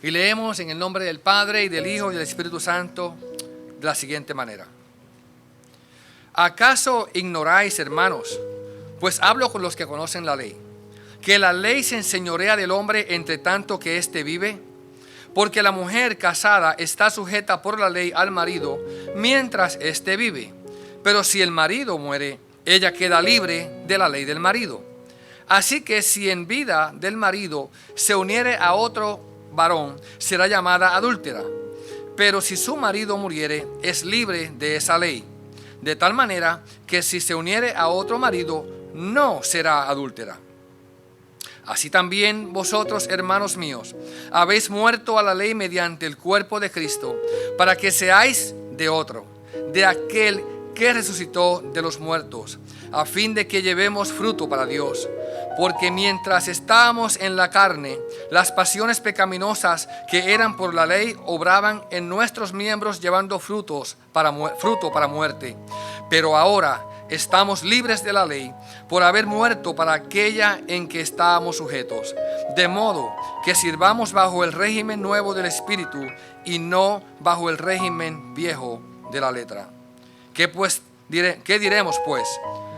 Y leemos en el nombre del Padre, y del Hijo, y del Espíritu Santo, de la siguiente manera. ¿Acaso ignoráis, hermanos? Pues hablo con los que conocen la ley, que la ley se enseñorea del hombre entre tanto que éste vive. Porque la mujer casada está sujeta por la ley al marido mientras éste vive. Pero si el marido muere, ella queda libre de la ley del marido. Así que si en vida del marido se uniere a otro varón, será llamada adúltera. Pero si su marido muriere, es libre de esa ley. De tal manera que si se uniere a otro marido, no será adúltera. Así también vosotros, hermanos míos, habéis muerto a la ley mediante el cuerpo de Cristo, para que seáis de otro, de aquel que resucitó de los muertos, a fin de que llevemos fruto para Dios. Porque mientras estábamos en la carne, las pasiones pecaminosas que eran por la ley obraban en nuestros miembros, llevando fruto para muerte. Pero ahora estamos libres de la ley, por haber muerto para aquella en que estábamos sujetos, de modo que sirvamos bajo el régimen nuevo del Espíritu y no bajo el régimen viejo de la letra. ¿Qué diremos pues?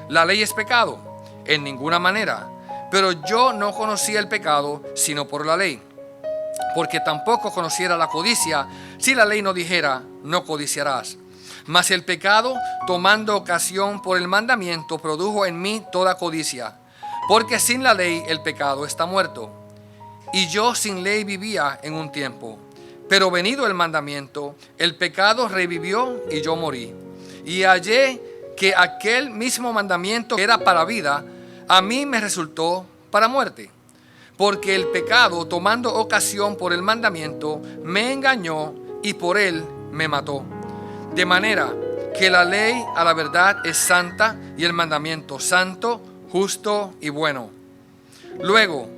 ¿La ley es pecado? En ninguna manera. Pero yo no conocía el pecado sino por la ley, porque tampoco conociera la codicia si la ley no dijera, no codiciarás. Mas el pecado, tomando ocasión por el mandamiento, produjo en mí toda codicia, porque sin la ley el pecado está muerto. Y yo sin ley vivía en un tiempo, pero venido el mandamiento, el pecado revivió y yo morí. Y hallé que aquel mismo mandamiento que era para vida, a mí me resultó para muerte. Porque el pecado, tomando ocasión por el mandamiento, me engañó y por él me mató. De manera que la ley a la verdad es santa y el mandamiento santo, justo y bueno. Luego,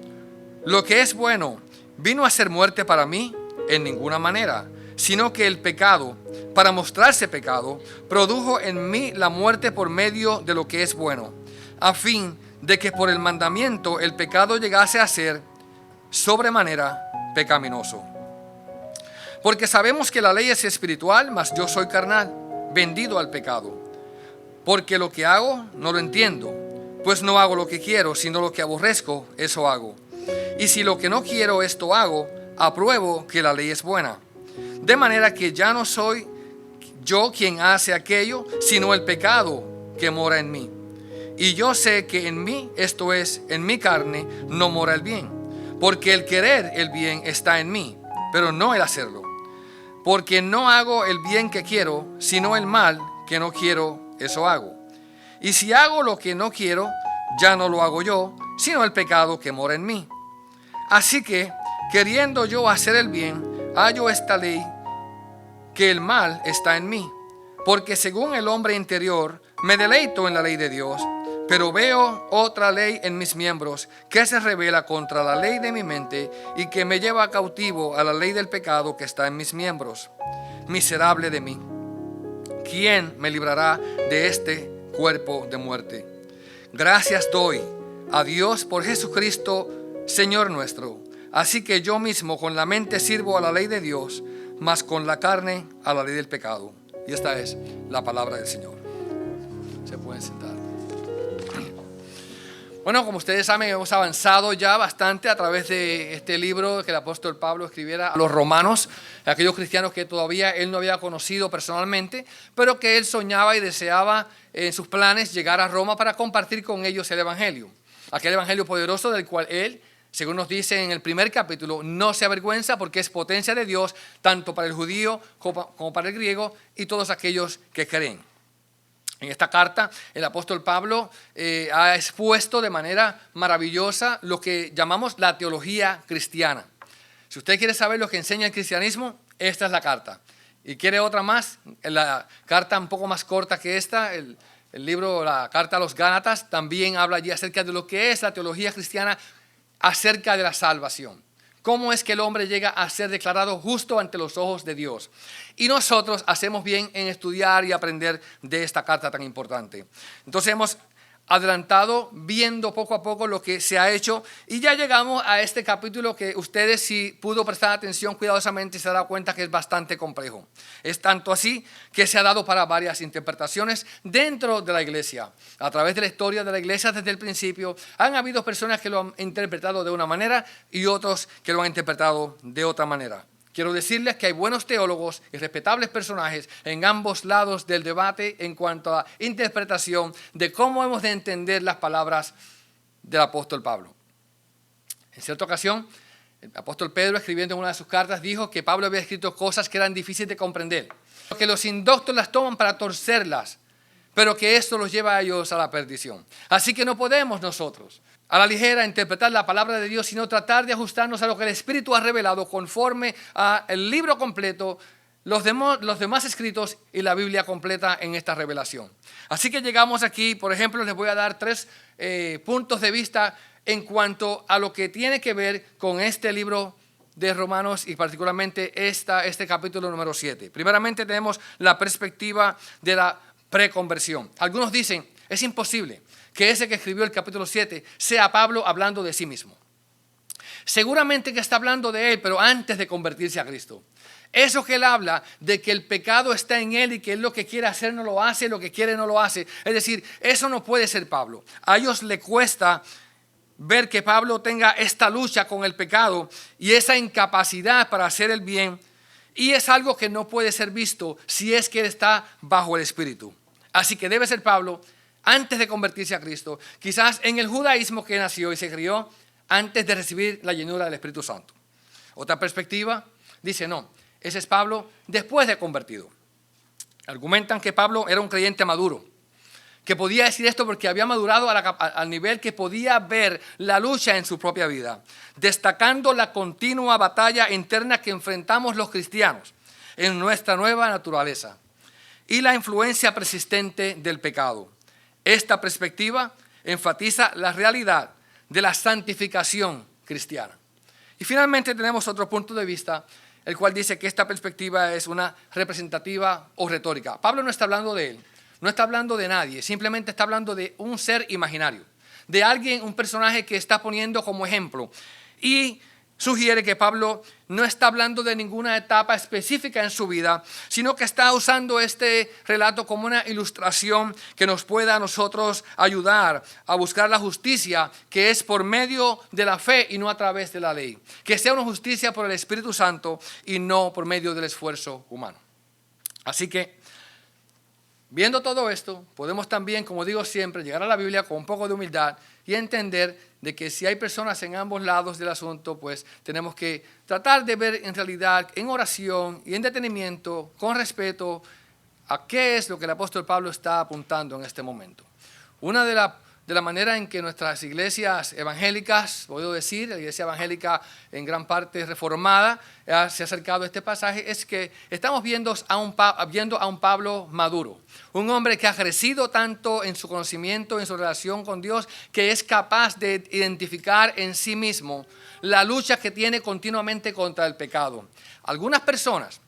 lo que es bueno, ¿vino a ser muerte para mí? En ninguna manera, sino que el pecado, para mostrarse pecado, produjo en mí la muerte por medio de lo que es bueno, a fin de que por el mandamiento el pecado llegase a ser sobremanera pecaminoso. Porque sabemos que la ley es espiritual, mas yo soy carnal, vendido al pecado. Porque lo que hago no lo entiendo, pues no hago lo que quiero, sino lo que aborrezco, eso hago. Y si lo que no quiero, esto hago, apruebo que la ley es buena. De manera que ya no soy yo quien hace aquello, sino el pecado que mora en mí. Y yo sé que en mí, esto es, en mi carne, no mora el bien. Porque el querer el bien está en mí, pero no el hacerlo. Porque no hago el bien que quiero, sino el mal que no quiero, eso hago. Y si hago lo que no quiero, ya no lo hago yo, sino el pecado que mora en mí. Así que, queriendo yo hacer el bien, hallo esta ley, que el mal está en mí. Porque según el hombre interior, me deleito en la ley de Dios, pero veo otra ley en mis miembros que se revela contra la ley de mi mente y que me lleva cautivo a la ley del pecado que está en mis miembros. Miserable de mí, ¿quién me librará de este cuerpo de muerte? Gracias doy a Dios por Jesucristo, Señor nuestro. Así que yo mismo con la mente sirvo a la ley de Dios, mas con la carne a la ley del pecado. Y esta es la palabra del Señor. Se pueden sentar. Bueno, como ustedes saben, hemos avanzado ya bastante a través de este libro que el apóstol Pablo escribiera a los romanos, a aquellos cristianos que todavía él no había conocido personalmente, pero que él soñaba y deseaba en sus planes llegar a Roma para compartir con ellos el evangelio. Aquel evangelio poderoso del cual él, según nos dice en el primer capítulo, no se avergüenza porque es potencia de Dios tanto para el judío como para el griego y todos aquellos que creen. En esta carta, el apóstol Pablo ha expuesto de manera maravillosa lo que llamamos la teología cristiana. Si usted quiere saber lo que enseña el cristianismo, esta es la carta. Y quiere otra más, la carta un poco más corta que esta, el libro, la carta a los Gálatas, también habla allí acerca de lo que es la teología cristiana acerca de la salvación. ¿Cómo es que el hombre llega a ser declarado justo ante los ojos de Dios? Y nosotros hacemos bien en estudiar y aprender de esta carta tan importante. Entonces hemos adelantado, viendo poco a poco lo que se ha hecho, y ya llegamos a este capítulo que ustedes, si pudo prestar atención cuidadosamente, se dará cuenta que es bastante complejo. Es tanto así que se ha dado para varias interpretaciones dentro de la iglesia. A través de la historia de la iglesia desde el principio han habido personas que lo han interpretado de una manera y otros que lo han interpretado de otra manera. Quiero decirles que hay buenos teólogos y respetables personajes en ambos lados del debate en cuanto a interpretación de cómo hemos de entender las palabras del apóstol Pablo. En cierta ocasión, el apóstol Pedro, escribiendo en una de sus cartas, dijo que Pablo había escrito cosas que eran difíciles de comprender, que los indoctos las toman para torcerlas, pero que esto los lleva a ellos a la perdición. Así que no podemos nosotros a la ligera interpretar la palabra de Dios, sino tratar de ajustarnos a lo que el Espíritu ha revelado conforme al libro completo, los demás escritos y la Biblia completa en esta revelación. Así que llegamos aquí, por ejemplo, les voy a dar 3 puntos de vista en cuanto a lo que tiene que ver con este libro de Romanos y particularmente este capítulo número 7. Primeramente tenemos la perspectiva de la preconversión. Algunos dicen, es imposible que ese que escribió el capítulo 7 sea Pablo hablando de sí mismo. Seguramente que está hablando de él, pero antes de convertirse a Cristo. Eso que él habla de que el pecado está en él y que él lo que quiere hacer no lo hace, lo que quiere no lo hace. Es decir, eso no puede ser Pablo. A ellos le cuesta ver que Pablo tenga esta lucha con el pecado y esa incapacidad para hacer el bien. Y es algo que no puede ser visto si es que él está bajo el Espíritu. Así que debe ser Pablo antes de convertirse a Cristo, quizás en el judaísmo que nació y se crió antes de recibir la llenura del Espíritu Santo. Otra perspectiva dice, no, ese es Pablo después de convertido. Argumentan que Pablo era un creyente maduro, que podía decir esto porque había madurado al nivel que podía ver la lucha en su propia vida, destacando la continua batalla interna que enfrentamos los cristianos en nuestra nueva naturaleza y la influencia persistente del pecado. Esta perspectiva enfatiza la realidad de la santificación cristiana. Y finalmente tenemos otro punto de vista, el cual dice que esta perspectiva es una representativa o retórica. Pablo no está hablando de él, no está hablando de nadie, simplemente está hablando de un ser imaginario, de alguien, un personaje que está poniendo como ejemplo. Y sugiere que Pablo no está hablando de ninguna etapa específica en su vida, sino que está usando este relato como una ilustración que nos pueda a nosotros ayudar a buscar la justicia que es por medio de la fe y no a través de la ley. Que sea una justicia por el Espíritu Santo y no por medio del esfuerzo humano. Así que, viendo todo esto, podemos también, como digo siempre, llegar a la Biblia con un poco de humildad y entender de que si hay personas en ambos lados del asunto, pues tenemos que tratar de ver en realidad, en oración y en detenimiento, con respeto, a qué es lo que el apóstol Pablo está apuntando en este momento. Una de la manera en que nuestras iglesias evangélicas, puedo decir, la iglesia evangélica en gran parte reformada, se ha acercado a este pasaje, es que estamos viendo a un Pablo maduro, un hombre que ha crecido tanto en su conocimiento, en su relación con Dios, que es capaz de identificar en sí mismo la lucha que tiene continuamente contra el pecado. Algunas personas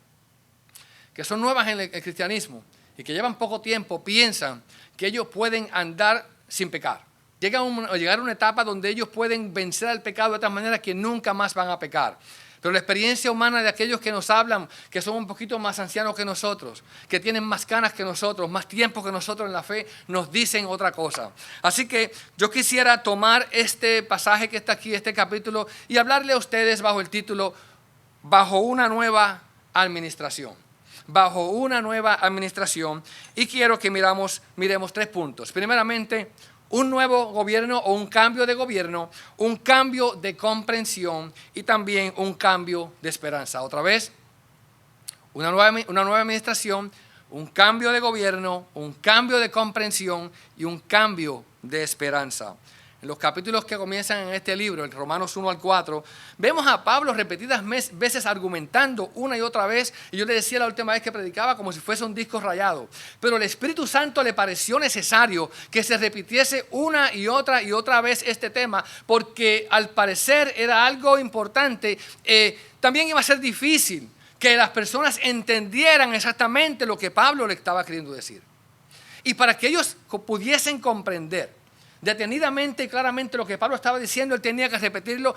que son nuevas en el cristianismo y que llevan poco tiempo piensan que ellos pueden andar sin pecar. Llegar a una etapa donde ellos pueden vencer al pecado de tal manera que nunca más van a pecar. Pero la experiencia humana de aquellos que nos hablan, que son un poquito más ancianos que nosotros, que tienen más canas que nosotros, más tiempo que nosotros en la fe, nos dicen otra cosa. Así que yo quisiera tomar este pasaje que está aquí, este capítulo, y hablarle a ustedes bajo el título, bajo una nueva administración. Bajo una nueva administración, y quiero que miremos 3 puntos. Primeramente, un nuevo gobierno o un cambio de gobierno, un cambio de comprensión y también un cambio de esperanza. Otra vez, una nueva administración, un cambio de gobierno, un cambio de comprensión y un cambio de esperanza. En los capítulos que comienzan en este libro, el Romanos 1 al 4, vemos a Pablo repetidas veces argumentando una y otra vez, y yo le decía la última vez que predicaba como si fuese un disco rayado, pero el Espíritu Santo le pareció necesario que se repitiese una y otra vez este tema, porque al parecer era algo importante. También iba a ser difícil que las personas entendieran exactamente lo que Pablo le estaba queriendo decir. Y para que ellos pudiesen comprender detenidamente y claramente lo que Pablo estaba diciendo, él tenía que repetirlo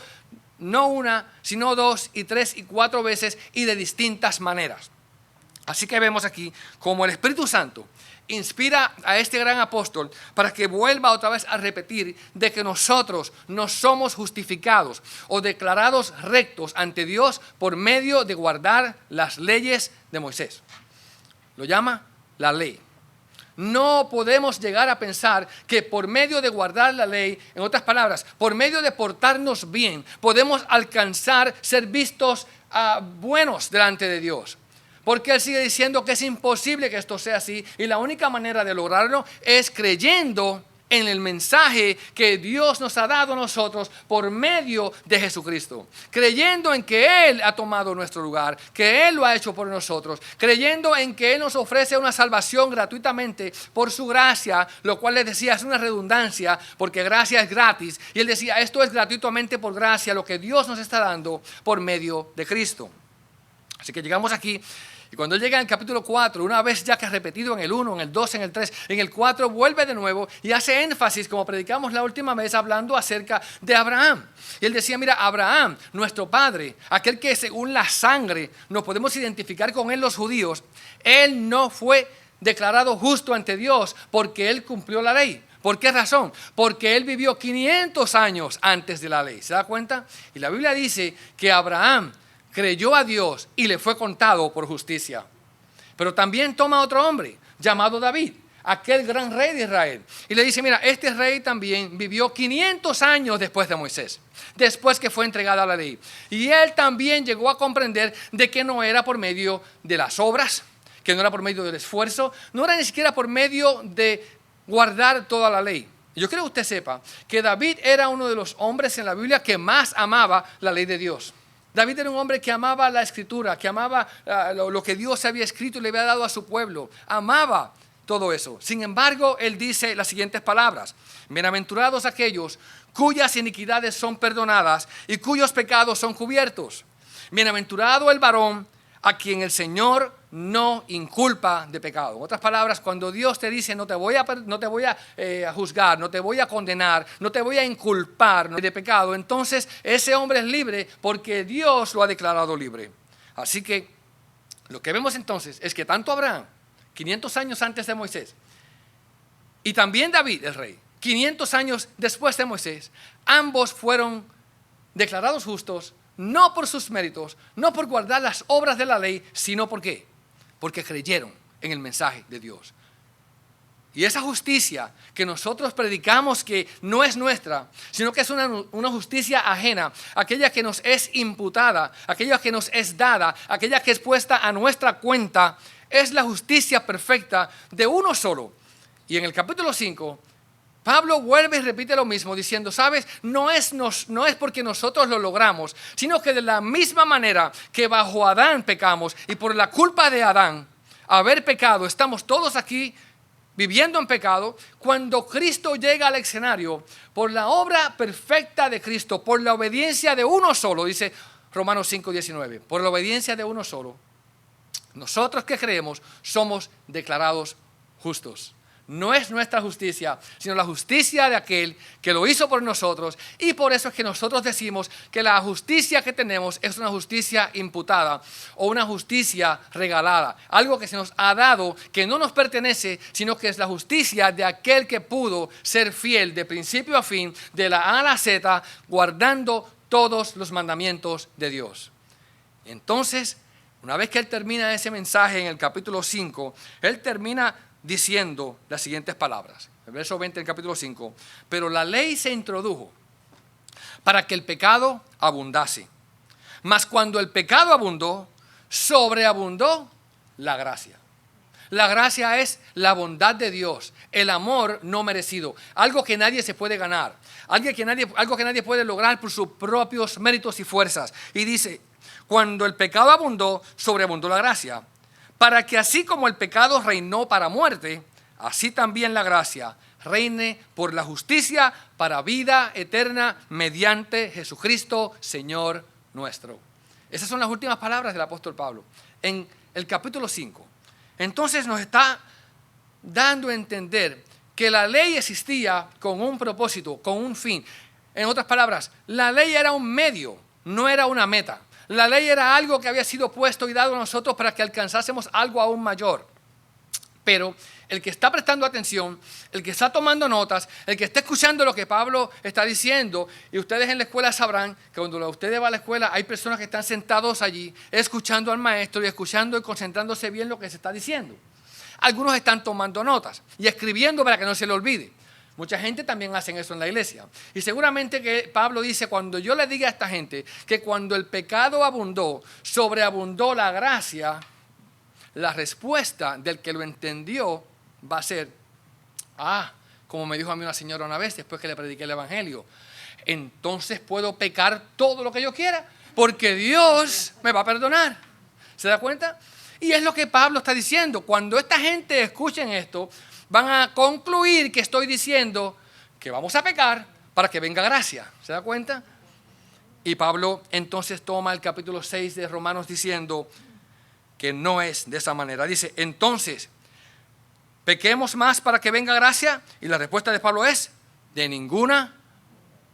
no una, sino 2 y 3 y 4 veces y de distintas maneras. Así que vemos aquí como el Espíritu Santo inspira a este gran apóstol para que vuelva otra vez a repetir de que nosotros no somos justificados o declarados rectos ante Dios por medio de guardar las leyes de Moisés. Lo llama la ley. No podemos llegar a pensar que por medio de guardar la ley, en otras palabras, por medio de portarnos bien, podemos alcanzar ser vistos buenos delante de Dios. Porque Él sigue diciendo que es imposible que esto sea así y la única manera de lograrlo es creyendo en el mensaje que Dios nos ha dado a nosotros por medio de Jesucristo. Creyendo en que Él ha tomado nuestro lugar, que Él lo ha hecho por nosotros. Creyendo en que Él nos ofrece una salvación gratuitamente por su gracia, lo cual les decía es una redundancia porque gracia es gratis. Y Él decía esto es gratuitamente por gracia lo que Dios nos está dando por medio de Cristo. Así que llegamos aquí. Y cuando llega en el capítulo 4, una vez ya que ha repetido en el 1, en el 2, en el 3, en el 4 vuelve de nuevo y hace énfasis, como predicamos la última vez, hablando acerca de Abraham. Y él decía, mira, Abraham, nuestro padre, aquel que según la sangre nos podemos identificar con él los judíos, él no fue declarado justo ante Dios porque él cumplió la ley. ¿Por qué razón? Porque él vivió 500 años antes de la ley. ¿Se da cuenta? Y la Biblia dice que Abraham creyó a Dios y le fue contado por justicia. Pero también toma a otro hombre llamado David, aquel gran rey de Israel. Y le dice, mira, este rey también vivió 500 años después de Moisés, después que fue entregada la ley. Y él también llegó a comprender de que no era por medio de las obras, que no era por medio del esfuerzo, no era ni siquiera por medio de guardar toda la ley. Yo quiero que usted sepa que David era uno de los hombres en la Biblia que más amaba la ley de Dios. David era un hombre que amaba la escritura, que amaba lo que Dios había escrito y le había dado a su pueblo. Amaba todo eso. Sin embargo, él dice las siguientes palabras. Bienaventurados aquellos cuyas iniquidades son perdonadas y cuyos pecados son cubiertos. Bienaventurado el varón a quien el Señor no inculpa de pecado. En otras palabras, cuando Dios te dice no te voy a juzgar, no te voy a condenar, no te voy a inculpar de pecado, entonces ese hombre es libre porque Dios lo ha declarado libre. Así que lo que vemos entonces es que tanto Abraham, 500 años antes de Moisés, y también David, el rey, 500 años después de Moisés, ambos fueron declarados justos, no por sus méritos, no por guardar las obras de la ley, sino ¿por qué? Porque creyeron en el mensaje de Dios. Y esa justicia que nosotros predicamos que no es nuestra, sino que es una justicia ajena, aquella que nos es imputada, aquella que nos es dada, aquella que es puesta a nuestra cuenta, es la justicia perfecta de uno solo. Y en el capítulo 5, Pablo vuelve y repite lo mismo diciendo, ¿sabes? No es porque nosotros lo logramos, sino que de la misma manera que bajo Adán pecamos y por la culpa de Adán, haber pecado, estamos todos aquí viviendo en pecado. Cuando Cristo llega al escenario, por la obra perfecta de Cristo, por la obediencia de uno solo, dice Romanos 5:19, por la obediencia de uno solo, nosotros que creemos somos declarados justos. No es nuestra justicia, sino la justicia de aquel que lo hizo por nosotros. Y por eso es que nosotros decimos que la justicia que tenemos es una justicia imputada o una justicia regalada. Algo que se nos ha dado, que no nos pertenece, sino que es la justicia de aquel que pudo ser fiel de principio a fin, de la A a la Z, guardando todos los mandamientos de Dios. Entonces, una vez que él termina ese mensaje en el capítulo 5, él termina diciendo las siguientes palabras, el verso 20 del capítulo 5, pero la ley se introdujo para que el pecado abundase, mas cuando el pecado abundó, sobreabundó la gracia. La gracia es la bondad de Dios, el amor no merecido, algo que nadie se puede ganar, algo que nadie puede lograr por sus propios méritos y fuerzas. Y dice, cuando el pecado abundó, sobreabundó la gracia, para que así como el pecado reinó para muerte, así también la gracia reine por la justicia para vida eterna mediante Jesucristo, Señor nuestro. Esas son las últimas palabras del apóstol Pablo en el capítulo 5. Entonces nos está dando a entender que la ley existía con un propósito, con un fin. En otras palabras, la ley era un medio, no era una meta. La ley era algo que había sido puesto y dado a nosotros para que alcanzásemos algo aún mayor. Pero el que está prestando atención, el que está tomando notas, el que está escuchando lo que Pablo está diciendo, y ustedes en la escuela sabrán que cuando ustedes van a la escuela hay personas que están sentados allí escuchando al maestro y escuchando y concentrándose bien lo que se está diciendo. Algunos están tomando notas y escribiendo para que no se le olvide. Mucha gente también hace eso en la iglesia. Y seguramente que Pablo dice, cuando yo le diga a esta gente que cuando el pecado abundó, sobreabundó la gracia, la respuesta del que lo entendió va a ser, como me dijo a mí una señora una vez después que le prediqué el evangelio, entonces puedo pecar todo lo que yo quiera porque Dios me va a perdonar. ¿Se da cuenta? Y es lo que Pablo está diciendo. Cuando esta gente escuchen esto, van a concluir que estoy diciendo que vamos a pecar para que venga gracia. ¿Se da cuenta? Y Pablo entonces toma el capítulo 6 de Romanos diciendo que no es de esa manera. Dice, entonces, ¿pequemos más para que venga gracia? Y la respuesta de Pablo es, de ninguna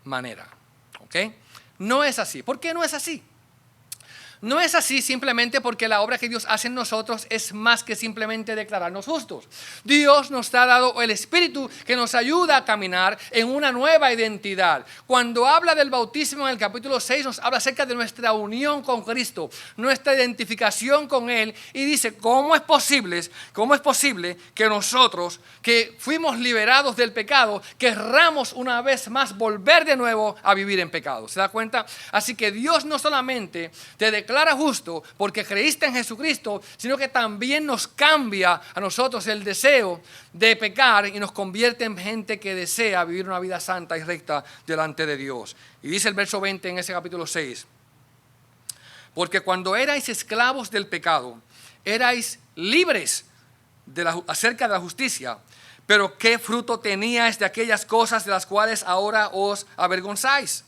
manera. ¿Ok? No es así. ¿Por qué no es así? No es así simplemente porque la obra que Dios hace en nosotros es más que simplemente declararnos justos. Dios nos ha dado el Espíritu que nos ayuda a caminar en una nueva identidad. Cuando habla del bautismo en el capítulo 6 nos habla acerca de nuestra unión con Cristo, nuestra identificación con Él y dice, ¿cómo es posible que nosotros que fuimos liberados del pecado querramos una vez más volver de nuevo a vivir en pecado? ¿Se da cuenta? Así que Dios no solamente te declara justo porque creíste en Jesucristo, sino que también nos cambia a nosotros el deseo de pecar y nos convierte en gente que desea vivir una vida santa y recta delante de Dios. Y dice el verso 20 en ese capítulo 6, porque cuando erais esclavos del pecado, erais libres acerca de la justicia, pero ¿qué fruto teníais de aquellas cosas de las cuales ahora os avergonzáis?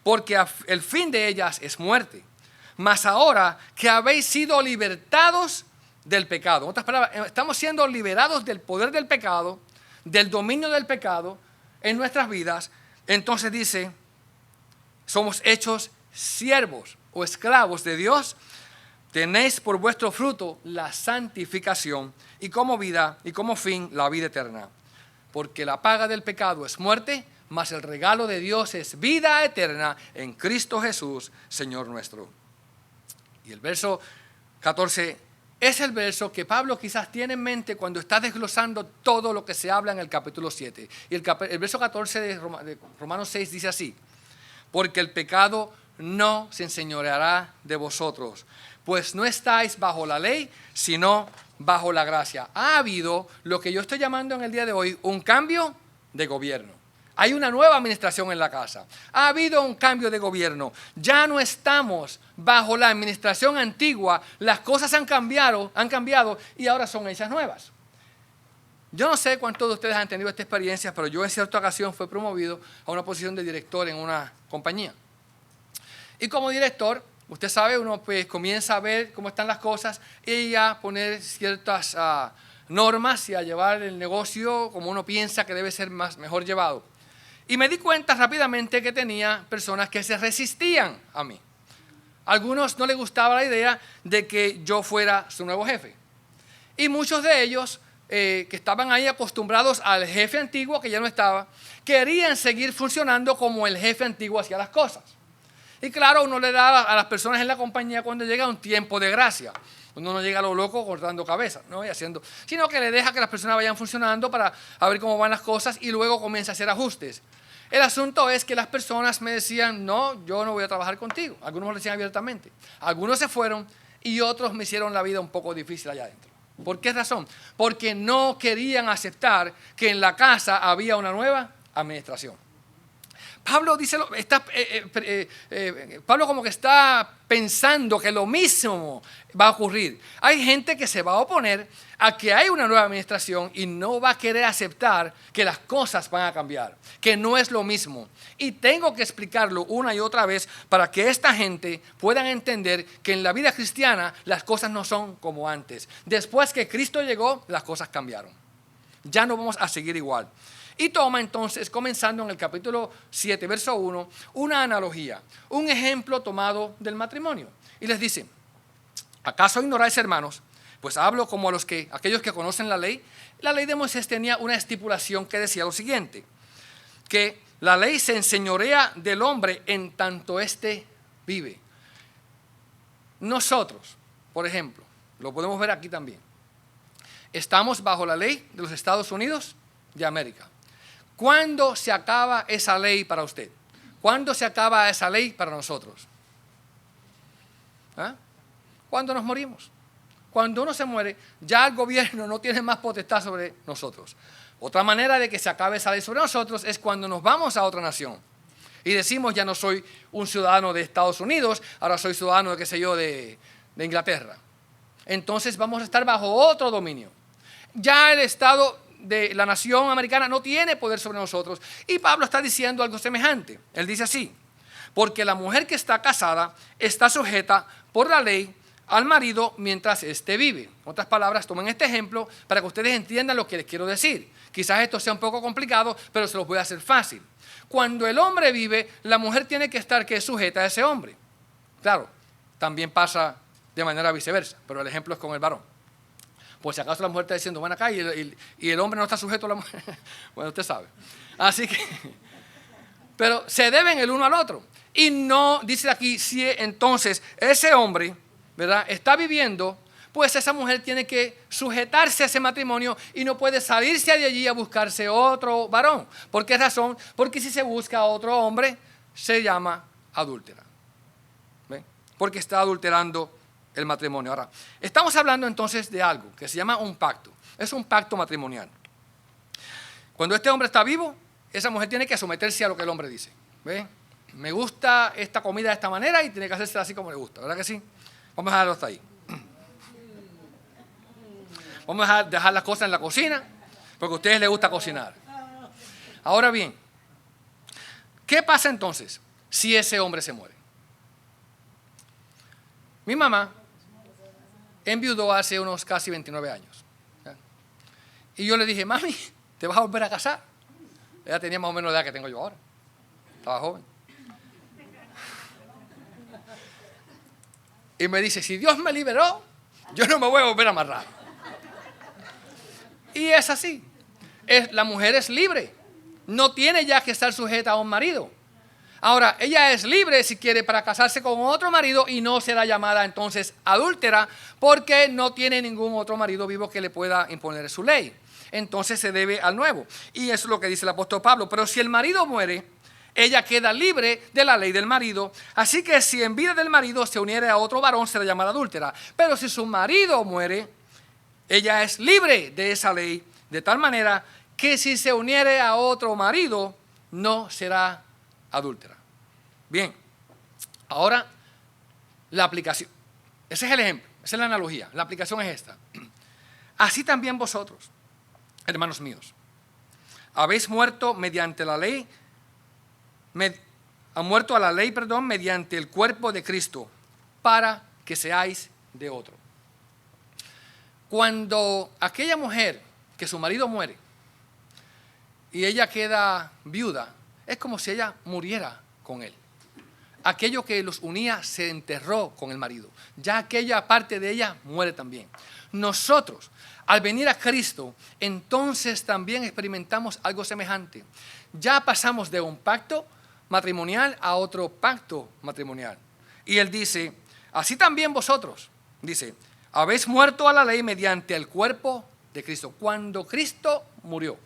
Porque el fin de ellas es muerte. Mas ahora que habéis sido libertados del pecado, en otras palabras, estamos siendo liberados del poder del pecado, del dominio del pecado en nuestras vidas, entonces dice, somos hechos siervos o esclavos de Dios, tenéis por vuestro fruto la santificación y como vida y como fin la vida eterna. Porque la paga del pecado es muerte, mas el regalo de Dios es vida eterna en Cristo Jesús, Señor nuestro. Y el verso 14 es el verso que Pablo quizás tiene en mente cuando está desglosando todo lo que se habla en el capítulo 7. Y el verso 14 de Romanos 6 dice así, porque el pecado no se enseñoreará de vosotros, pues no estáis bajo la ley, sino bajo la gracia. Ha habido lo que yo estoy llamando en el día de hoy un cambio de gobierno. Hay una nueva administración en la casa. Ha habido un cambio de gobierno. Ya no estamos bajo la administración antigua. Las cosas han cambiado y ahora son hechas nuevas. Yo no sé cuántos de ustedes han tenido esta experiencia, pero yo en cierta ocasión fui promovido a una posición de director en una compañía. Y como director, usted sabe, uno pues comienza a ver cómo están las cosas y a poner ciertas normas y a llevar el negocio como uno piensa que debe ser mejor llevado. Y me di cuenta rápidamente que tenía personas que se resistían a mí. A algunos no les gustaba la idea de que yo fuera su nuevo jefe. Y muchos de ellos, que estaban ahí acostumbrados al jefe antiguo que ya no estaba, querían seguir funcionando como el jefe antiguo hacía las cosas. Y claro, uno le da a las personas en la compañía cuando llega un tiempo de gracia. Uno no llega a lo loco cortando cabezas, ¿no? Sino que le deja que las personas vayan funcionando para ver cómo van las cosas y luego comienza a hacer ajustes. El asunto es que las personas me decían, no, yo no voy a trabajar contigo. Algunos me lo decían abiertamente. Algunos se fueron y otros me hicieron la vida un poco difícil allá adentro. ¿Por qué razón? Porque no querían aceptar que en la casa había una nueva administración. Pablo dice, Pablo como que está pensando que lo mismo va a ocurrir. Hay gente que se va a oponer a que hay una nueva administración y no va a querer aceptar que las cosas van a cambiar, que no es lo mismo. Y tengo que explicarlo una y otra vez para que esta gente puedan entender que en la vida cristiana las cosas no son como antes. Después que Cristo llegó, las cosas cambiaron. Ya no vamos a seguir igual. Y toma entonces, comenzando en el capítulo 7, verso 1, una analogía, un ejemplo tomado del matrimonio. Y les dice, ¿acaso ignoráis, hermanos? Pues hablo como a aquellos que conocen la ley. La ley de Moisés tenía una estipulación que decía lo siguiente, que la ley se enseñorea del hombre en tanto éste vive. Nosotros, por ejemplo, lo podemos ver aquí también, estamos bajo la ley de los Estados Unidos de América. ¿Cuándo se acaba esa ley para usted? ¿Cuándo se acaba esa ley para nosotros? ¿Ah? Cuando nos morimos. Cuando uno se muere, ya el gobierno no tiene más potestad sobre nosotros. Otra manera de que se acabe esa ley sobre nosotros es cuando nos vamos a otra nación y decimos, ya no soy un ciudadano de Estados Unidos, ahora soy ciudadano, de Inglaterra. Entonces vamos a estar bajo otro dominio. Ya el Estado de la nación americana no tiene poder sobre nosotros. Y Pablo está diciendo algo semejante. Él dice así, porque la mujer que está casada está sujeta por la ley al marido mientras éste vive. En otras palabras, tomen este ejemplo para que ustedes entiendan lo que les quiero decir. Quizás esto sea un poco complicado, pero se los voy a hacer fácil. Cuando el hombre vive, la mujer tiene que estar sujeta a ese hombre. Claro, también pasa de manera viceversa, pero el ejemplo es con el varón. Por si acaso la mujer está diciendo, ven acá, y el hombre no está sujeto a la mujer. Bueno, usted sabe. Así que, pero se deben el uno al otro. Y no, dice aquí, si entonces ese hombre, ¿verdad?, está viviendo, pues esa mujer tiene que sujetarse a ese matrimonio y no puede salirse de allí a buscarse otro varón. ¿Por qué razón? Porque si se busca a otro hombre, se llama adúltera. ¿Ven? Porque está adulterando el matrimonio. Ahora, estamos hablando entonces de algo que se llama un pacto. Es un pacto matrimonial. Cuando este hombre está vivo, esa mujer tiene que someterse a lo que el hombre dice. ¿Ven? Me gusta esta comida de esta manera y tiene que hacerse así como le gusta, ¿verdad que sí? Vamos a dejarlo hasta ahí. Vamos a dejar las cosas en la cocina, porque a ustedes les gusta cocinar. Ahora bien, ¿qué pasa entonces si ese hombre se muere? Mi mamá enviudó hace unos casi 29 años. Y yo le dije, mami, ¿te vas a volver a casar? Ella tenía más o menos la edad que tengo yo ahora. Estaba joven. Y me dice, si Dios me liberó, yo no me voy a volver a amarrar. Y es así. La mujer es libre. No tiene ya que estar sujeta a un marido. Ahora, ella es libre si quiere para casarse con otro marido y no será llamada entonces adúltera porque no tiene ningún otro marido vivo que le pueda imponer su ley. Entonces se debe al nuevo. Y eso es lo que dice el apóstol Pablo. Pero si el marido muere, ella queda libre de la ley del marido. Así que si en vida del marido se uniere a otro varón, será llamada adúltera. Pero si su marido muere, ella es libre de esa ley, de tal manera que si se uniere a otro marido, no será adúltera. Bien, ahora la aplicación. Ese es el ejemplo, esa es la analogía. La aplicación es esta. Así también vosotros, hermanos míos, habéis muerto mediante la ley, han muerto a la ley, mediante el cuerpo de Cristo, para que seáis de otro. Cuando aquella mujer, que su marido muere, y ella queda viuda, es como si ella muriera con él. Aquello que los unía se enterró con el marido. Ya aquella parte de ella muere también. Nosotros, al venir a Cristo, entonces también experimentamos algo semejante. Ya pasamos de un pacto matrimonial a otro pacto matrimonial. Y él dice, así también vosotros, dice, habéis muerto a la ley mediante el cuerpo de Cristo. Cuando Cristo murió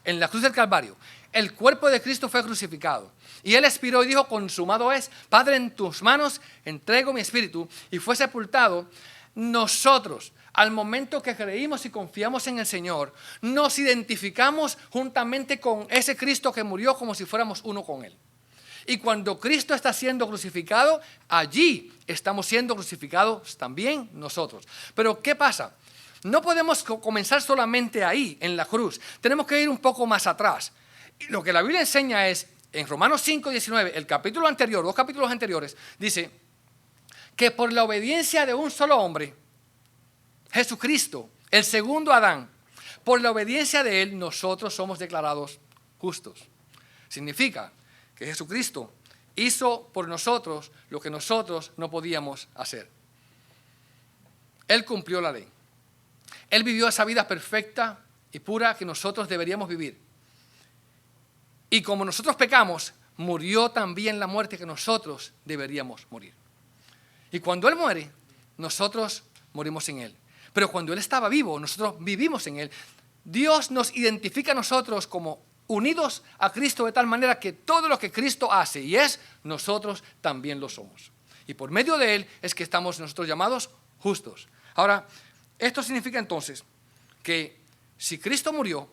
en la cruz del Calvario, el cuerpo de Cristo fue crucificado. Y él expiró y dijo, consumado es. Padre, en tus manos entrego mi espíritu. Y fue sepultado. Nosotros, al momento que creímos y confiamos en el Señor, nos identificamos juntamente con ese Cristo que murió como si fuéramos uno con él. Y cuando Cristo está siendo crucificado, allí estamos siendo crucificados también nosotros. Pero ¿qué pasa? No podemos comenzar solamente ahí, en la cruz. Tenemos que ir un poco más atrás. Y lo que la Biblia enseña es, en Romanos 5:19, el capítulo anterior, 2 capítulos anteriores, dice que por la obediencia de un solo hombre, Jesucristo, el segundo Adán, por la obediencia de Él, nosotros somos declarados justos. Significa que Jesucristo hizo por nosotros lo que nosotros no podíamos hacer. Él cumplió la ley. Él vivió esa vida perfecta y pura que nosotros deberíamos vivir. Y como nosotros pecamos, murió también la muerte que nosotros deberíamos morir. Y cuando Él muere, nosotros morimos en Él. Pero cuando Él estaba vivo, nosotros vivimos en Él. Dios nos identifica a nosotros como unidos a Cristo de tal manera que todo lo que Cristo hace y es, nosotros también lo somos. Y por medio de Él es que estamos nosotros llamados justos. Ahora, esto significa entonces que si Cristo murió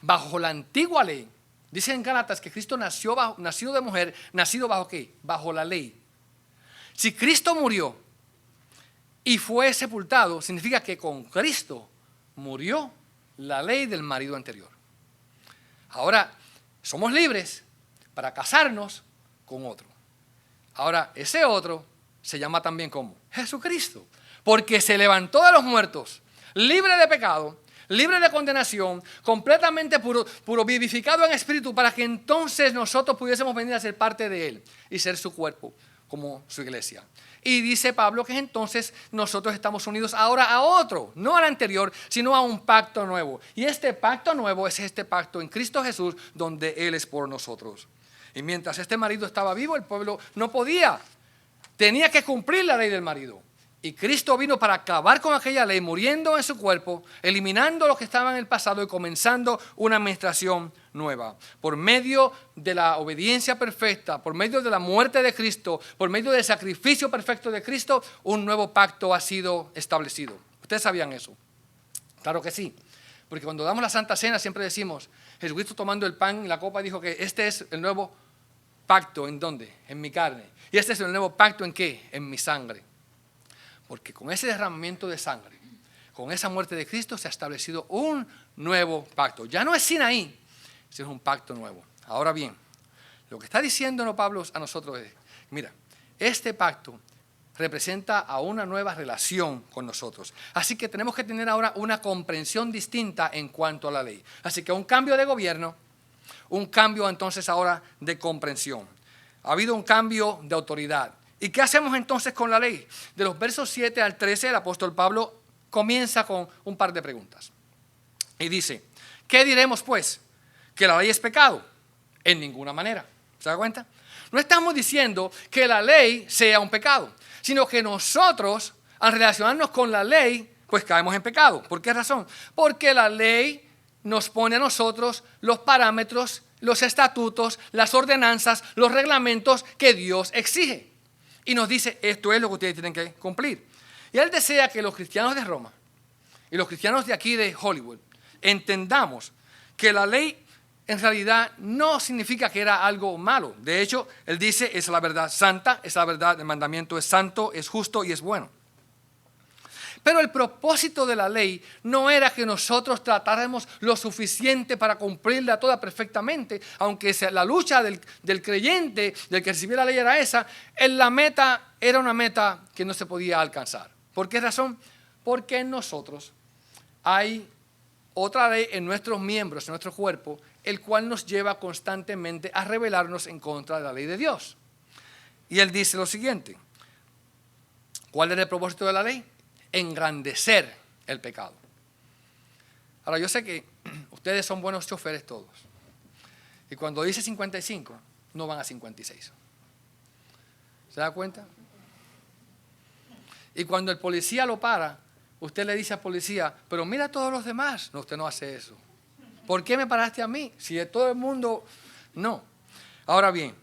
bajo la antigua ley, dice en Gálatas que Cristo nacido de mujer, nacido bajo ¿qué? Bajo la ley. Si Cristo murió y fue sepultado, significa que con Cristo murió la ley del marido anterior. Ahora, somos libres para casarnos con otro. Ahora, ese otro se llama también como Jesucristo, porque se levantó de los muertos, libre de pecado, libre de condenación, completamente puro, vivificado en espíritu, para que entonces nosotros pudiésemos venir a ser parte de Él y ser su cuerpo, como su iglesia. Y dice Pablo que entonces nosotros estamos unidos ahora a otro, no al anterior, sino a un pacto nuevo. Y este pacto nuevo es este pacto en Cristo Jesús, donde Él es por nosotros. Y mientras este marido estaba vivo, el pueblo no podía, tenía que cumplir la ley del marido. Y Cristo vino para acabar con aquella ley, muriendo en su cuerpo, eliminando lo que estaba en el pasado y comenzando una administración nueva. Por medio de la obediencia perfecta, por medio de la muerte de Cristo, por medio del sacrificio perfecto de Cristo, un nuevo pacto ha sido establecido. ¿Ustedes sabían eso? Claro que sí. Porque cuando damos la Santa Cena siempre decimos, Jesucristo tomando el pan y la copa dijo que este es el nuevo pacto. ¿En dónde? En mi carne. ¿Y este es el nuevo pacto en qué? En mi sangre. Porque con ese derramamiento de sangre, con esa muerte de Cristo, se ha establecido un nuevo pacto. Ya no es Sinaí, es un pacto nuevo. Ahora bien, lo que está diciendo Pablo a nosotros es, mira, este pacto representa a una nueva relación con nosotros. Así que tenemos que tener ahora una comprensión distinta en cuanto a la ley. Así que un cambio de gobierno, un cambio entonces ahora de comprensión. Ha habido un cambio de autoridad. ¿Y qué hacemos entonces con la ley? De los versos 7 al 13, el apóstol Pablo comienza con un par de preguntas. Y dice, ¿qué diremos pues? ¿Que la ley es pecado? En ninguna manera. ¿Se da cuenta? No estamos diciendo que la ley sea un pecado, sino que nosotros, al relacionarnos con la ley, pues caemos en pecado. ¿Por qué razón? Porque la ley nos pone a nosotros los parámetros, los estatutos, las ordenanzas, los reglamentos que Dios exige. Y nos dice, esto es lo que ustedes tienen que cumplir. Y Él desea que los cristianos de Roma y los cristianos de aquí de Hollywood entendamos que la ley en realidad no significa que era algo malo. De hecho, Él dice, es la verdad santa, es la verdad, el mandamiento es santo, es justo y es bueno. Pero el propósito de la ley no era que nosotros tratáramos lo suficiente para cumplirla toda perfectamente, aunque la lucha del creyente, del que recibió la ley era esa, la meta era una meta que no se podía alcanzar. ¿Por qué razón? Porque en nosotros hay otra ley en nuestros miembros, en nuestro cuerpo, el cual nos lleva constantemente a rebelarnos en contra de la ley de Dios. Y Él dice lo siguiente, ¿cuál era el propósito de la ley? Engrandecer el pecado. Ahora yo sé que ustedes son buenos choferes todos y cuando dice 55 no van a 56. ¿Se da cuenta? Y cuando el policía lo para, usted le dice al policía, pero mira a todos los demás. No, usted no hace eso. ¿Por qué me paraste a mí? Si de todo el mundo, no. Ahora bien,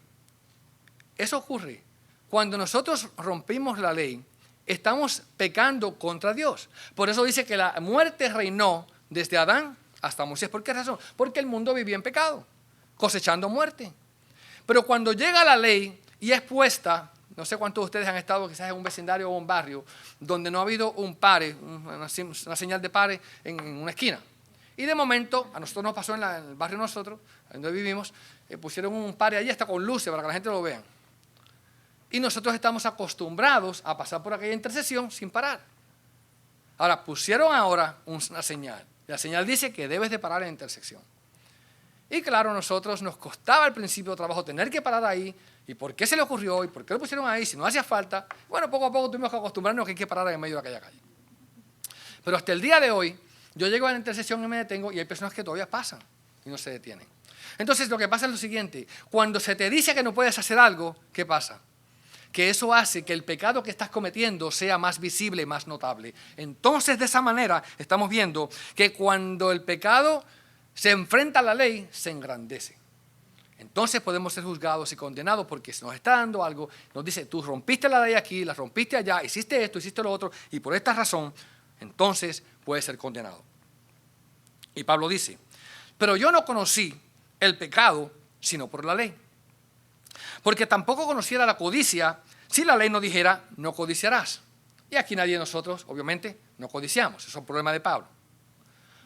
eso ocurre cuando nosotros rompimos la ley. Estamos pecando contra Dios. Por eso dice que la muerte reinó desde Adán hasta Moisés. ¿Por qué razón? Porque el mundo vivía en pecado, cosechando muerte. Pero cuando llega la ley y es puesta, no sé cuántos de ustedes han estado quizás en un vecindario o un barrio donde no ha habido un pare, una señal de pare en una esquina. Y de momento, a nosotros nos pasó en el barrio nosotros, donde vivimos, pusieron un pare allí hasta con luces para que la gente lo vea. Y nosotros estamos acostumbrados a pasar por aquella intersección sin parar. Ahora, pusieron ahora una señal. La señal dice que debes de parar en la intersección. Y claro, a nosotros nos costaba al principio de trabajo tener que parar ahí. ¿Y por qué se le ocurrió? ¿Y por qué lo pusieron ahí? Si no hacía falta. Bueno, poco a poco tuvimos que acostumbrarnos a que hay que parar en medio de aquella calle. Pero hasta el día de hoy, yo llego a la intersección y me detengo y hay personas que todavía pasan y no se detienen. Entonces lo que pasa es lo siguiente. Cuando se te dice que no puedes hacer algo, ¿qué pasa? Que eso hace que el pecado que estás cometiendo sea más visible, más notable. Entonces, de esa manera, estamos viendo que cuando el pecado se enfrenta a la ley, se engrandece. Entonces podemos ser juzgados y condenados porque se nos está dando algo, nos dice, tú rompiste la ley aquí, la rompiste allá, hiciste esto, hiciste lo otro, y por esta razón, entonces puedes ser condenado. Y Pablo dice, pero yo no conocí el pecado sino por la ley. Porque tampoco conociera la codicia si la ley no dijera, no codiciarás. Y aquí nadie de nosotros, obviamente, no codiciamos. Eso es un problema de Pablo.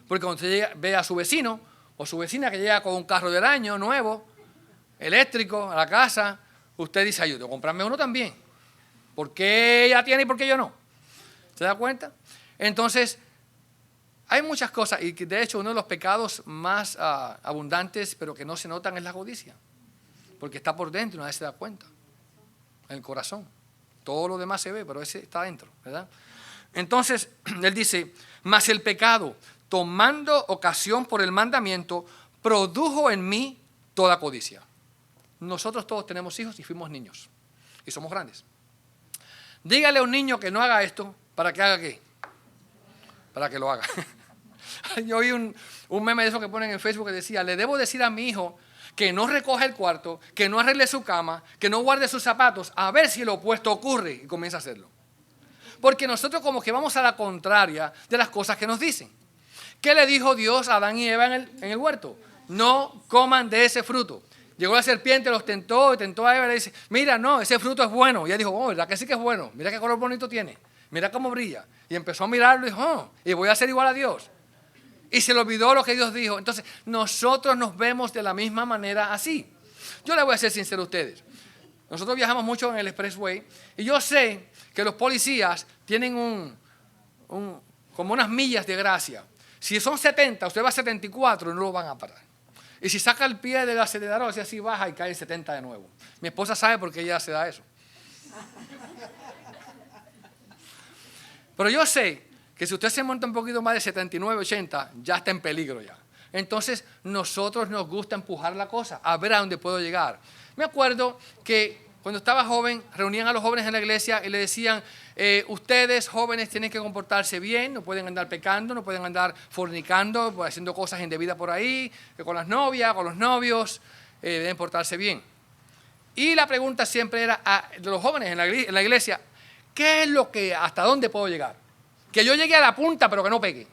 Porque cuando usted ve a su vecino o su vecina que llega con un carro del año nuevo, eléctrico, a la casa, usted dice, yo tengo que comprarme uno también. ¿Por qué ella tiene y por qué yo no? ¿Se da cuenta? Entonces, hay muchas cosas, y de hecho uno de los pecados más abundantes, pero que no se notan, es la codicia. Porque está por dentro y nadie se da cuenta. En el corazón. Todo lo demás se ve, pero ese está dentro, ¿verdad? Entonces, él dice, mas el pecado, tomando ocasión por el mandamiento, produjo en mí toda codicia. Nosotros todos tenemos hijos y fuimos niños. Y somos grandes. Dígale a un niño que no haga esto, ¿para que haga qué? Para que lo haga. Yo vi un meme de eso que ponen en Facebook que decía, le debo decir a mi hijo que no recoja el cuarto, que no arregle su cama, que no guarde sus zapatos, a ver si lo opuesto ocurre, y comienza a hacerlo. Porque nosotros como que vamos a la contraria de las cosas que nos dicen. ¿Qué le dijo Dios a Adán y Eva en el huerto? No coman de ese fruto. Llegó la serpiente, los tentó y tentó a Eva y le dice, mira, no, ese fruto es bueno. Y ella dijo, oh, ¿verdad que sí que es bueno? Mira qué color bonito tiene, mira cómo brilla. Y empezó a mirarlo y dijo, oh, y voy a ser igual a Dios. Y se le olvidó lo que Dios dijo. Entonces, nosotros nos vemos de la misma manera así. Yo les voy a ser sincero a ustedes. Nosotros viajamos mucho en el Expressway y yo sé que los policías tienen como unas millas de gracia. Si son 70, usted va a 74 y no lo van a parar. Y si saca el pie del acelerador, así baja y cae en 70 de nuevo. Mi esposa sabe por qué ella se da eso. Pero yo sé que si usted se monta un poquito más de 79, 80, ya está en peligro ya. Entonces, nosotros nos gusta empujar la cosa, a ver a dónde puedo llegar. Me acuerdo que cuando estaba joven, reunían a los jóvenes en la iglesia y le decían, ustedes jóvenes tienen que comportarse bien, no pueden andar pecando, no pueden andar fornicando, haciendo cosas indebidas por ahí, con las novias, con los novios, deben portarse bien. Y la pregunta siempre era de los jóvenes en la iglesia, ¿qué es hasta dónde puedo llegar? Que yo llegue a la punta pero que no pegue,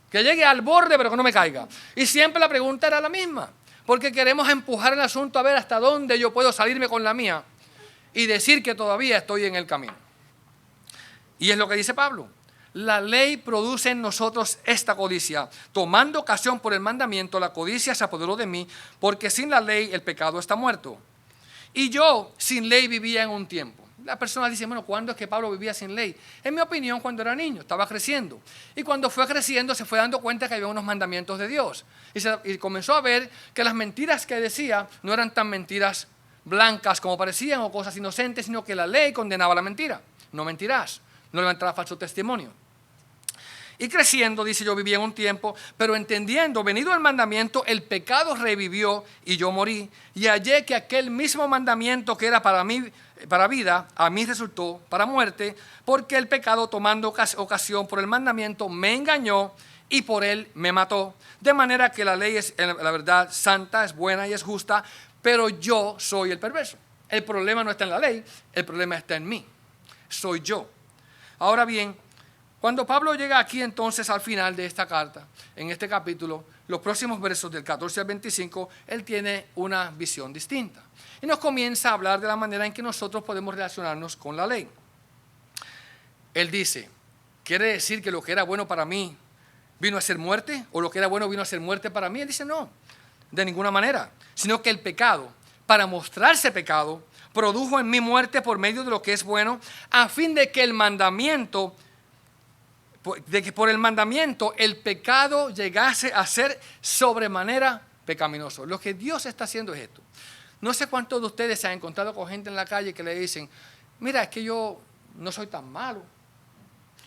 que llegue al borde pero que no me caiga. Y siempre la pregunta era la misma, porque queremos empujar el asunto a ver hasta dónde yo puedo salirme con la mía y decir que todavía estoy en el camino. Y es lo que dice Pablo. La ley produce en nosotros esta codicia. Tomando ocasión por el mandamiento, la codicia se apoderó de mí, porque sin la ley el pecado está muerto. Y yo sin ley vivía en un tiempo. Las personas dicen, bueno, ¿cuándo es que Pablo vivía sin ley? En mi opinión, cuando era niño, estaba creciendo. Y cuando fue creciendo, se fue dando cuenta que había unos mandamientos de Dios. Y comenzó a ver que las mentiras que decía no eran tan mentiras blancas como parecían o cosas inocentes, sino que la ley condenaba la mentira. No mentirás, no levantarás falso testimonio. Y creciendo, dice, yo viví en un tiempo, pero entendiendo, venido el mandamiento, el pecado revivió y yo morí. Y hallé que aquel mismo mandamiento que era para mí, para vida, a mí resultó para muerte, porque el pecado, tomando ocasión por el mandamiento, me engañó y por él me mató. De manera que la ley es, la verdad, santa, es buena y es justa, pero yo soy el perverso. El problema no está en la ley, el problema está en mí. Soy yo. Ahora bien, cuando Pablo llega aquí entonces al final de esta carta, en este capítulo, los próximos versos del 14 al 25, él tiene una visión distinta. Y nos comienza a hablar de la manera en que nosotros podemos relacionarnos con la ley. Él dice, ¿quiere decir que lo que era bueno para mí vino a ser muerte? ¿O lo que era bueno vino a ser muerte para mí? Él dice, no, de ninguna manera. Sino que el pecado, para mostrarse pecado, produjo en mí muerte por medio de lo que es bueno, a fin de que el mandamiento de que por el mandamiento el pecado llegase a ser sobremanera pecaminoso. Lo que Dios está haciendo es esto. No sé cuántos de ustedes se han encontrado con gente en la calle que le dicen, mira, es que yo no soy tan malo,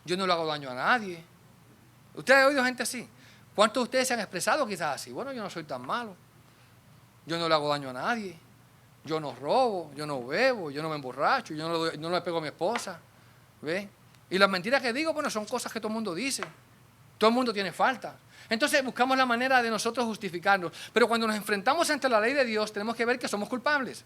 yo no le hago daño a nadie. ¿Usted ha oído gente así? ¿Cuántos de ustedes se han expresado quizás así? Bueno, yo no soy tan malo, yo no le hago daño a nadie, yo no robo, yo no bebo, yo no me emborracho, yo no le pego a mi esposa. ¿Ve? Y las mentiras que digo, bueno, son cosas que todo el mundo dice. Todo el mundo tiene falta. Entonces buscamos la manera de nosotros justificarnos. Pero cuando nos enfrentamos ante la ley de Dios, tenemos que ver que somos culpables.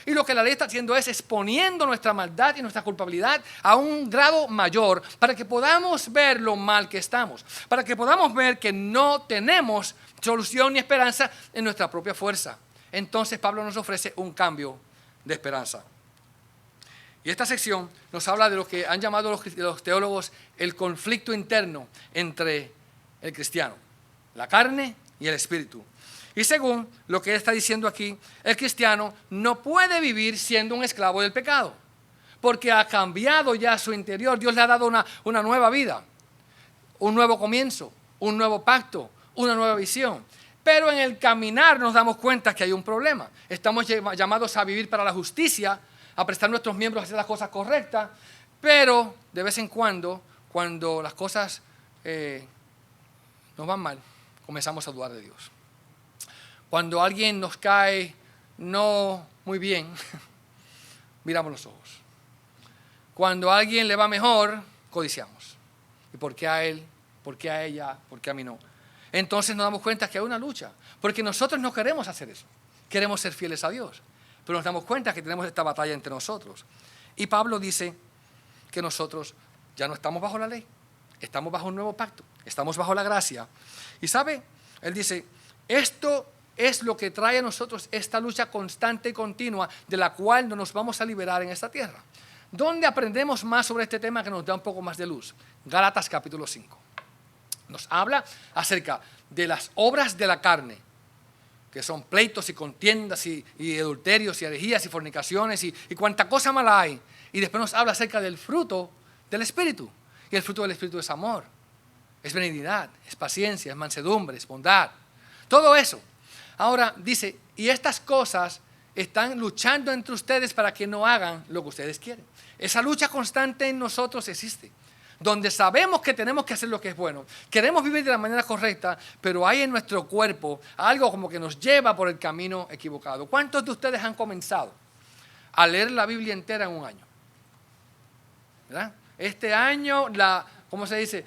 Y lo que la ley está haciendo es exponiendo nuestra maldad y nuestra culpabilidad a un grado mayor para que podamos ver lo mal que estamos. Para que podamos ver que no tenemos solución ni esperanza en nuestra propia fuerza. Entonces Pablo nos ofrece un cambio de esperanza. Y esta sección nos habla de lo que han llamado los teólogos el conflicto interno entre el cristiano, la carne y el espíritu. Y según lo que él está diciendo aquí, el cristiano no puede vivir siendo un esclavo del pecado, porque ha cambiado ya su interior. Dios le ha dado una nueva vida, un nuevo comienzo, un nuevo pacto, una nueva visión. Pero en el caminar nos damos cuenta que hay un problema. Estamos llamados a vivir para la justicia, a prestar nuestros miembros a hacer las cosas correctas, pero de vez en cuando las cosas nos van mal, comenzamos a dudar de Dios. Cuando alguien nos cae no muy bien, miramos los ojos. Cuando a alguien le va mejor, codiciamos. ¿Y por qué a él? ¿Por qué a ella? ¿Por qué a mí no? Entonces nos damos cuenta que hay una lucha, porque nosotros no queremos hacer eso. Queremos ser fieles a Dios. Pero nos damos cuenta que tenemos esta batalla entre nosotros. Y Pablo dice que nosotros ya no estamos bajo la ley, estamos bajo un nuevo pacto, estamos bajo la gracia. Y ¿sabe? Él dice, esto es lo que trae a nosotros esta lucha constante y continua de la cual no nos vamos a liberar en esta tierra. ¿Dónde aprendemos más sobre este tema que nos da un poco más de luz? Gálatas capítulo 5. Nos habla acerca de las obras de la carne, que son pleitos y contiendas y adulterios y herejías y fornicaciones y cuánta cosa mala hay. Y después nos habla acerca del fruto del Espíritu. Y el fruto del Espíritu es amor, es benignidad, es paciencia, es mansedumbre, es bondad. Todo eso. Ahora dice, y estas cosas están luchando entre ustedes para que no hagan lo que ustedes quieren. Esa lucha constante en nosotros existe, donde sabemos que tenemos que hacer lo que es bueno, queremos vivir de la manera correcta, pero hay en nuestro cuerpo algo como que nos lleva por el camino equivocado. ¿Cuántos de ustedes han comenzado a leer la Biblia entera en un año? ¿Verdad? Este año, ¿cómo se dice?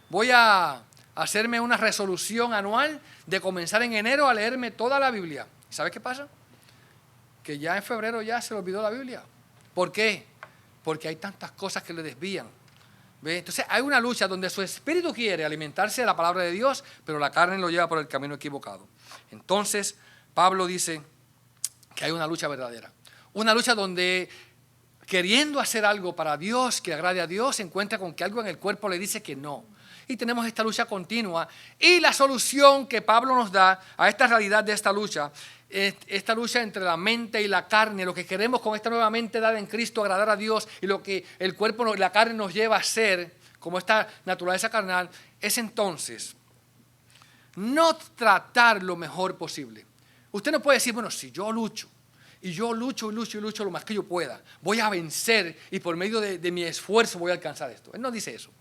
Voy a hacerme una resolución anual de comenzar en enero a leerme toda la Biblia. ¿Sabes qué pasa? Que ya en febrero ya se le olvidó la Biblia. ¿Por qué? Porque hay tantas cosas que le desvían. ¿Ve? Entonces hay una lucha donde su espíritu quiere alimentarse de la palabra de Dios, pero la carne lo lleva por el camino equivocado. Entonces Pablo dice que hay una lucha verdadera. Una lucha donde queriendo hacer algo para Dios, que agrade a Dios, se encuentra con que algo en el cuerpo le dice que no. Y tenemos esta lucha continua. Y la solución que Pablo nos da a esta realidad de esta lucha entre la mente y la carne, lo que queremos con esta nueva mente dada en Cristo, agradar a Dios, y lo que el cuerpo, la carne nos lleva a ser, como esta naturaleza carnal, es entonces no tratar lo mejor posible. Usted no puede decir, bueno, si yo lucho, y yo lucho lo más que yo pueda, voy a vencer y por medio de mi esfuerzo voy a alcanzar esto. Él no dice eso.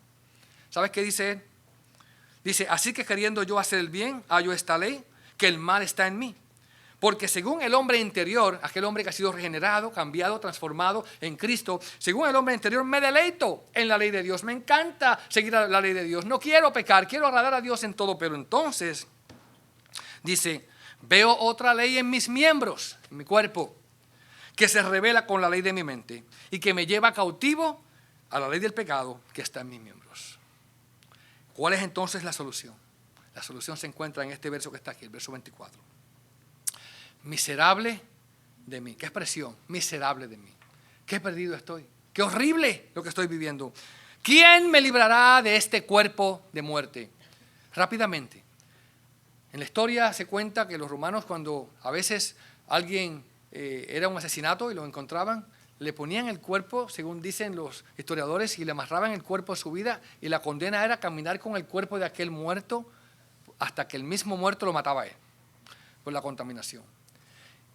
¿Sabes qué dice él? Dice, así que queriendo yo hacer el bien, hallo esta ley, que el mal está en mí. Porque según el hombre interior, aquel hombre que ha sido regenerado, cambiado, transformado en Cristo, según el hombre interior me deleito en la ley de Dios. Me encanta seguir la ley de Dios. No quiero pecar, quiero agradar a Dios en todo. Pero entonces, dice, veo otra ley en mis miembros, en mi cuerpo, que se revela con la ley de mi mente y que me lleva cautivo a la ley del pecado que está en mis miembros. ¿Cuál es entonces la solución? La solución se encuentra en este verso que está aquí, el verso 24. Miserable de mí. Qué expresión, miserable de mí. Qué perdido estoy. Qué horrible lo que estoy viviendo. ¿Quién me librará de este cuerpo de muerte? Rápidamente. En la historia se cuenta que los romanos, cuando a veces alguien era un asesinato y lo encontraban, le ponían el cuerpo, según dicen los historiadores, y le amarraban el cuerpo a su vida, y la condena era caminar con el cuerpo de aquel muerto hasta que el mismo muerto lo mataba a él, por la contaminación.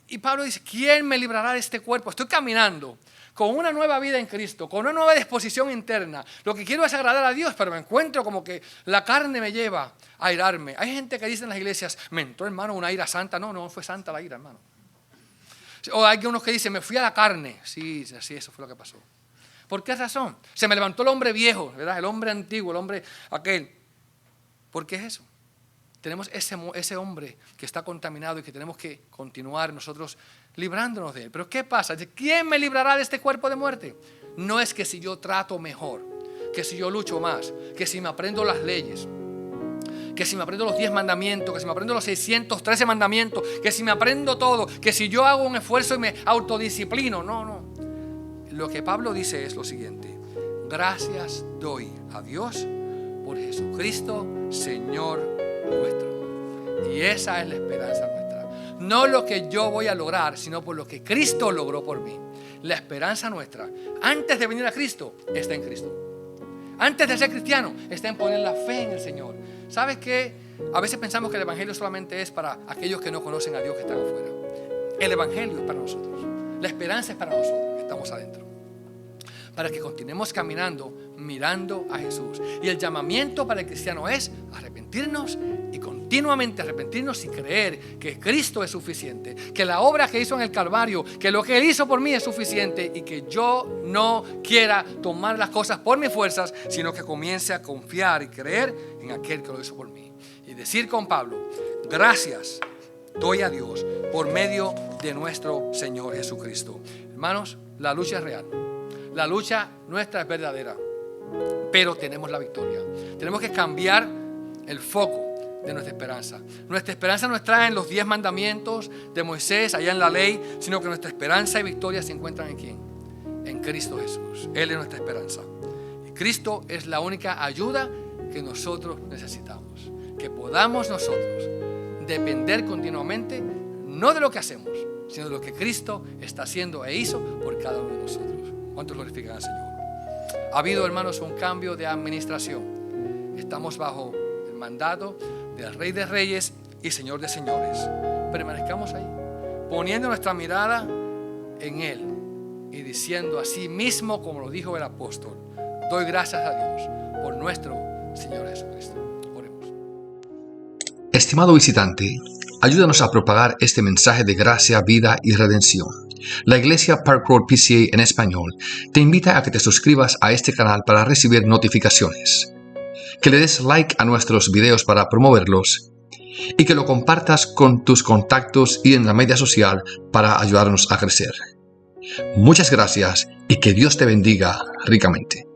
Y Pablo dice, ¿quién me librará de este cuerpo? Estoy caminando con una nueva vida en Cristo, con una nueva disposición interna. Lo que quiero es agradar a Dios, pero me encuentro como que la carne me lleva a irarme. Hay gente que dice en las iglesias, me entró, hermano, una ira santa. No, no fue santa la ira, hermano. O hay unos que dicen, me fui a la carne. Sí, eso fue lo que pasó. ¿Por qué razón? Se me levantó el hombre viejo, ¿verdad? El hombre antiguo, el hombre aquel. ¿Por qué es eso? Tenemos ese hombre que está contaminado y que tenemos que continuar nosotros librándonos de él. Pero ¿qué pasa? ¿Quién me librará de este cuerpo de muerte? No es que si yo trato mejor, que si yo lucho más, que si me aprendo las leyes, que si me aprendo los 10 mandamientos, que si me aprendo los 613 mandamientos, que si me aprendo todo, que si yo hago un esfuerzo y me autodisciplino. No. Lo que Pablo dice es lo siguiente: gracias doy a Dios por Jesucristo, Señor nuestro. Y esa es la esperanza nuestra. No lo que yo voy a lograr, sino por lo que Cristo logró por mí. La esperanza nuestra, antes de venir a Cristo, está en Cristo. Antes de ser cristiano, está en poner la fe en el Señor. ¿Sabes qué? A veces pensamos que el Evangelio solamente es para aquellos que no conocen a Dios, que están afuera. El Evangelio es para nosotros. La esperanza es para nosotros, que estamos adentro. Para que continuemos caminando, mirando a Jesús. Y el llamamiento para el cristiano es arrepentirnos y continuamente arrepentirnos y creer que Cristo es suficiente, que la obra que hizo en el Calvario, que lo que Él hizo por mí es suficiente, y que yo no quiera tomar las cosas por mis fuerzas, sino que comience a confiar y creer en aquel que lo hizo por mí. Y decir con Pablo, gracias doy a Dios por medio de nuestro Señor Jesucristo. Hermanos, la lucha es real. La lucha nuestra es verdadera, pero tenemos la victoria. Tenemos que cambiar el foco de nuestra esperanza. Nuestra esperanza no está en los 10 mandamientos de Moisés, allá en la ley, sino que nuestra esperanza y victoria se encuentran en ¿quién? En Cristo Jesús. Él es nuestra esperanza. Y Cristo es la única ayuda que nosotros necesitamos. Que podamos nosotros depender continuamente, no de lo que hacemos, sino de lo que Cristo está haciendo e hizo por cada uno de nosotros. ¿Cuántos glorifican al Señor? Ha habido, hermanos, un cambio de administración. Estamos bajo el mandato del Rey de Reyes y Señor de Señores. Permanezcamos ahí, poniendo nuestra mirada en Él y diciendo así mismo, como lo dijo el apóstol, doy gracias a Dios por nuestro Señor Jesucristo. Oremos. Estimado visitante, ayúdanos a propagar este mensaje de gracia, vida y redención. La Iglesia Park Road PCA en español te invita a que te suscribas a este canal para recibir notificaciones, que le des like a nuestros videos para promoverlos y que lo compartas con tus contactos y en la media social para ayudarnos a crecer. Muchas gracias y que Dios te bendiga ricamente.